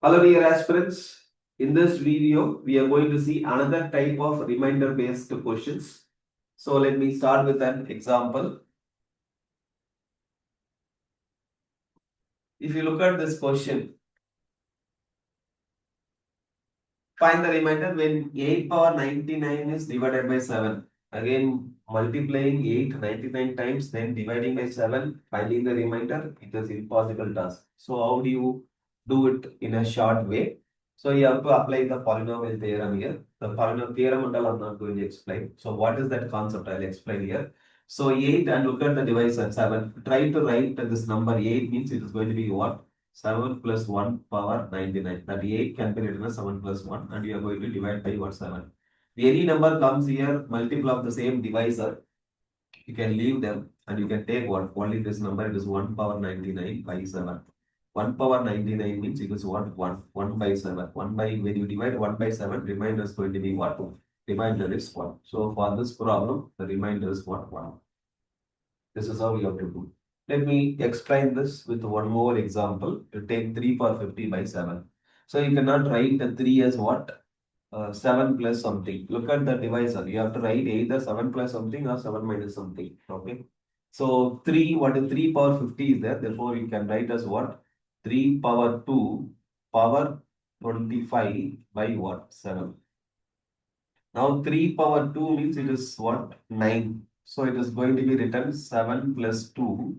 Hello dear aspirants, in this video we are going to see another type of reminder based questions. So let me start with an example. If you look at this question, find the remainder when 8 power 99 is divided by 7. Again multiplying 8 99 times, then dividing by 7, finding the remainder, it is impossible task. So how do you do it in a short way? So you have to apply the polynomial theorem here. The polynomial theorem and all I'm not going to explain. So what is that concept? I'll explain here. So 8 and look at the divisor 7. Try to write this number 8 means it is going to be what? 7 plus 1 power 99. That 8 can be written as 7 plus 1 and you are going to divide by what 7. Any number comes here, multiple of the same divisor, you can leave them and you can take what? Only this number, it is 1 power 99 by 7. 1 power 99 means it is what? 1. 1 by 7. 1 by, when you divide 1 by 7, remainder is going to be what? Remainder is 1. So for this problem, the remainder is what? 1. This is how you have to do. Let me explain this with one more example. You take 3 power 50 by 7. So you cannot write the 3 as what? 7 plus something. Look at the divisor. You have to write either 7 plus something or 7 minus something. Okay. So 3, what is 3 power 50 is there. Therefore, you can write as what? 3 power 2 power 25 by what? 7. Now 3 power 2 means it is what? 9. So it is going to be written 7 plus 2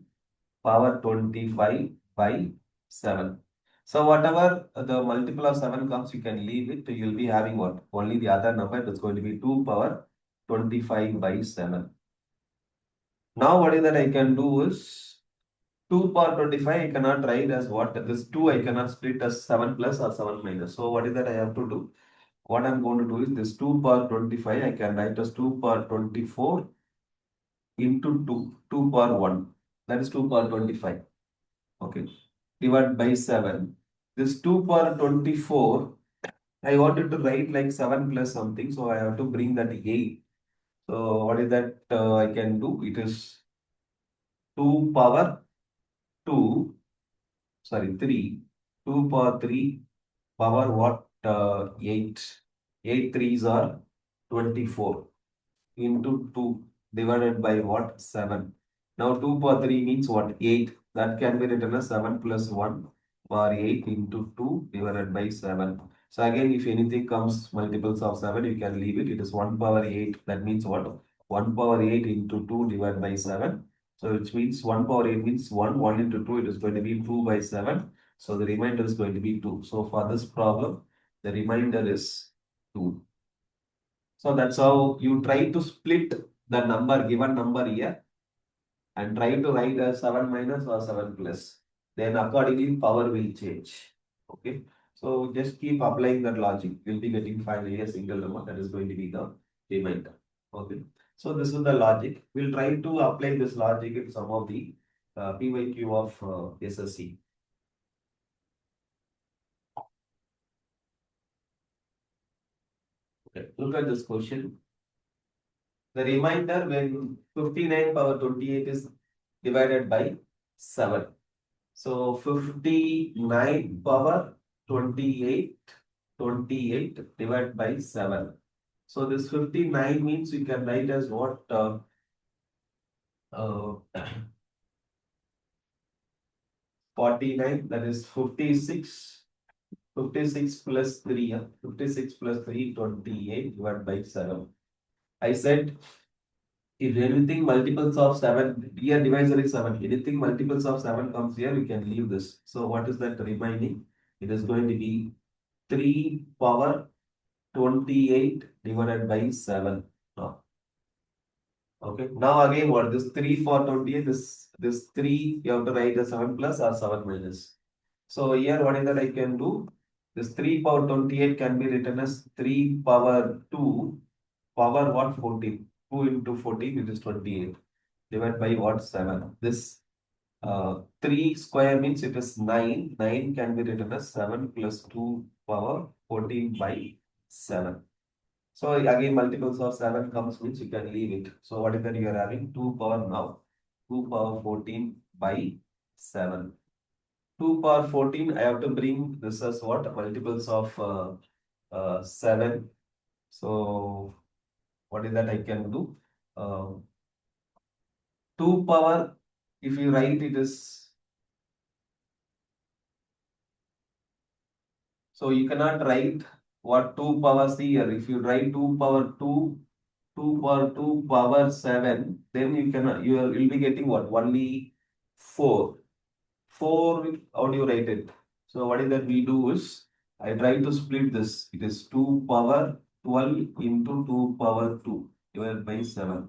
power 25 by 7. So whatever the multiple of 7 comes, you can leave it. You will be having what? Only the other number that's going to be 2 power 25 by 7. Now what is that I can do is 2 power 25 I cannot write as what? This 2 I cannot split as 7 plus or 7 minus. So what is that I have to do? What I'm going to do is this 2 power 25 I can write as 2 power 24 into 2 power 1. That is 2 power 25. Okay. Divided by 7. This 2 power 24, I wanted to write like 7 plus something. So I have to bring that 8. So what is that I can do? It is 2 power 2, sorry, 3. 2 power 3 power what? 8. 8 threes are 24 into 2 divided by what? 7. Now 2 power 3 means what? 8. That can be written as 7 plus 1 or 8 into 2 divided by 7. So again, if anything comes multiples of 7, you can leave it. It is 1 power 8. That means what? 1 power 8 into 2 divided by 7. So which means 1 power 8 means 1. 1 into 2, it is going to be 2 by 7. So the remainder is going to be 2. So for this problem, the remainder is 2. So that's how you try to split the number, given number here, and try to write as 7 minus or 7 plus. Then accordingly power will change. Okay. So just keep applying that logic. You'll be getting finally a single number that is going to be the remainder. Okay. So this is the logic. We'll try to apply this logic in some of the PYQ of SSC. Okay. Look at this question. The remainder when 59 power 28 is divided by 7. So 59 power 28 divided by 7. So this 59 means we can write as what? Uh, 49, that is 56. 56 plus 3. 56 plus 3, 28 divided by 7. I said if anything multiples of 7, here divisor is 7. Anything multiples of 7 comes here, we can leave this. So what is that remaining? It is going to be 3 power 28 divided by 7. Now, okay. Now again what? This 3 for 28, this 3 you have to write as 7 plus or 7 minus. So here what is that I can do? This 3 power 28 can be written as 3 power 2 power what? 14. 2 into 14, it is 28. Divided by what? 7. This 3 square means it is 9. 9 can be written as 7 plus 2 power 14 by 7. So again multiples of 7 comes means you can leave it. So what is that you are having? 2 power now. 2 power 14 by 7. 2 power 14, I have to bring this as what? Multiples of 7. So, what is that I can do? 2 power, if you write it is, so you cannot write what 2 powers here. If you write 2 power 2, 2 power 2 power 7, then you cannot, you'll be getting what? Only 4. 4, how do you write it? So what is that we do is, I try to split this. It is 2 power 12 into 2 power 2 divided by 7.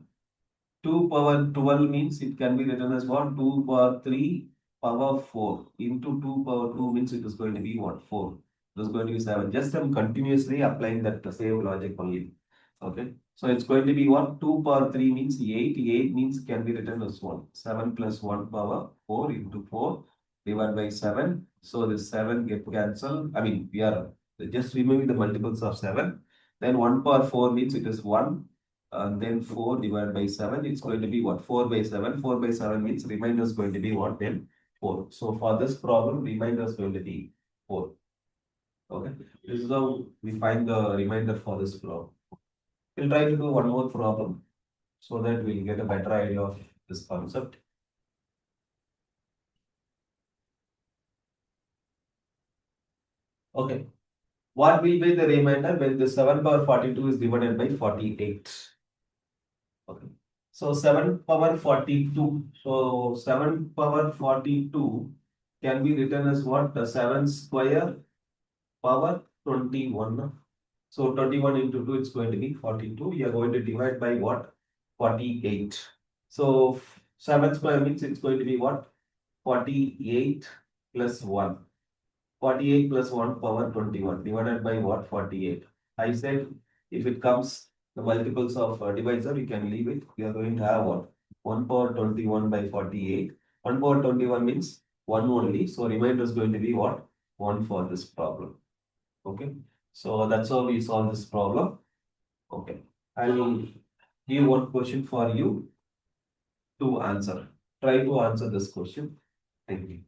2 power 12 means it can be written as what? 2 power 3 power 4 into 2 power 2 means it is going to be what? 4. It is going to be 7. Just I'm continuously applying that same logic only. Okay. So it's going to be what? 2 power 3 means 8. 8 means can be written as 1. 7 plus 1 power 4 into 4 divided by 7. So this 7 get cancelled. I mean, we are just removing the multiples of 7. Then 1 power 4 means it is 1. And then 4 divided by 7, it's going to be what? 4 by 7. 4 by 7 means remainder is going to be what? Then 4. So for this problem, remainder is going to be 4. Okay. This is how we find the remainder for this problem. We'll try to do one more problem so that we'll get a better idea of this concept. Okay. What will be the remainder when the 7 power 42 is divided by 48? Okay. So 7 power 42. So 7 power 42 can be written as what? The 7 square power 21. So 21 into 2 it's going to be 42. You are going to divide by what? 48. So 7 square means it's going to be what? 48 plus 1. 48 plus 1 power 21 divided by what? 48. I said if it comes the multiples of divisor, you can leave it. We are going to have what? 1 power 21 by 48. 1 power 21 means 1 only. So remainder is going to be what? 1 for this problem. Okay. So that's how we solve this problem. Okay. I'll give one question for you to answer. Try to answer this question. Thank you.